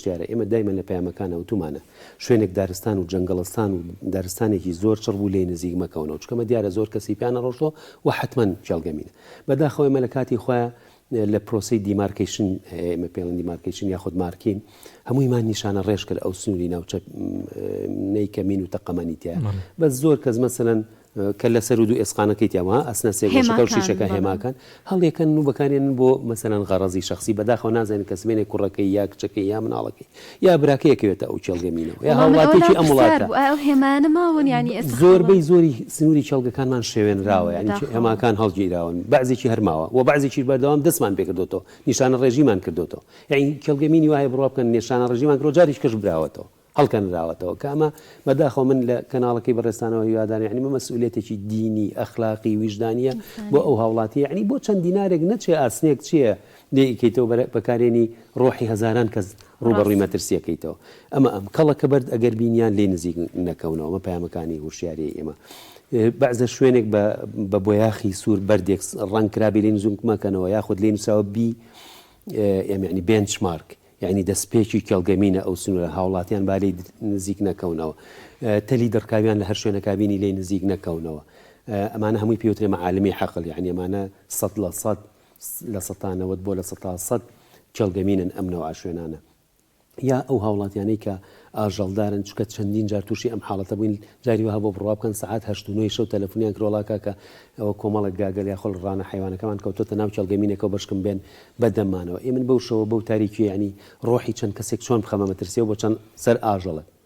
وشتیارە ئێمە دایمە لە پەیامەکانە وتومانە شوێنێک دارستان و جەنگەڵستان و دارستانێکی زۆر چڕ بوو لێ نزیک مەکەونەوە چکەمە دیارە زۆر کەسی پیانە ڕۆژتەوە و حتمما کێڵگەمینە بەداخەوە ئێمە لە کاتی خۆیان لە پرۆسی دیمارکیشن ئێمە پێڵەن دیمارکیشن یاخود مارکین هەموویمان نیشانە ڕێژ کرد ئەو سنووری ناوچە نەیکەمین و تەقەمەنیتیە بەس زۆر کەس مەسەلەن کە لە سەر و دوو ئێسقانەکەی تیاوە ئەسنە سێگەشەکە و شیشەکە هێماکان هەڵێکەن و بەکارێنن بۆ مەسەلەن غەڕەزی شخصی بەداخەوە نازانێت کە سبێنێ کوڕەکەی یا کچەکەی یا مناڵەکەی یا براکەیەکەوێتە ئەو چێڵگەمینەوە یا هاوڵاتێکی ئەم وڵاتە هێمانە ماون ینی زۆربەی زۆری سنووری چێڵگەکانمان شێوێنراوە ینی هێماکان هەڵگیراون بەعزێکی هەرماوە و بەعزێکی بەردەوام دەستمان پێ کردوتەوە نیشانە ڕێژیمان کردوتەوە یعنی کێڵگەمینی وایە بڕوا بکەن نیشانە ڕێژیمان کرۆ جاریش کەش براوەتەوە هەڵکەنراوەتەوە کە ئەمە بەداخەوە من لە کەناڵەکەی بەڕێستانەوە هیوادارم یعنی مەسئولێتێکی دینی ئەخلاقی ویژدانیە بۆ ئەو هاوڵاتی یعنی بۆ چەند دینارێک نەچێ ئاسنێک چییە لێئیکەیتەوە بەکارێنی ڕۆحی هەزاران کەس ڕوبەڕووی مەترسیەکەیتەوە ئەمە ئەم کەڵەکە بەرد ئەگەر بینیان لێ نزیک نەکەونەوە ئەمە پەیامەکانی هوشیاری ئێمە بەعزە شوێنێک بە بۆیاخی سوور بەردێک ڕەنگ کرابی لێ نزوک مەکەنەوە یاخود لێ نووسراوە بی یعنی بێنچمارک یعنی دەستپێکی کێڵگەمینە ئەو سنوورە هاوڵاتیان بالێ نزیک نەکەونەوە تەلی دەرکاویان لە هەر شوێنەکبینی لێ نزیک نەکەونەوە ئەمانە هەمووی پێوترێ مەعالمی حەقل یعنی ئەمانە 100 لە سەتانەوەت بۆ لە 100 کێڵگەمینن ئەمنەوە ئاشوێنانە یا ئەو هاوڵاتیانەی کە ئاژەڵدارن چکە چەندین جار تووشی ئەم حاڵەتە بووین جاری وها بۆ بڕوا بکەن سعات 8 شەو تەلەفۆنیان کرۆڵاکە کە ئەوە کۆمەڵک گاگەل یا خۆڵ ڕانە حیوانەکەمان کەوتۆتە ناو کێڵگەمینێکەوە بەشکم بێن بەدەمانەوە ئێمن بەو شەوە بەو تاریکی ینی ڕۆحی چەند کەسێک چۆن بخەمە مەترسیەوە بۆ چەند سەر ئاژەڵە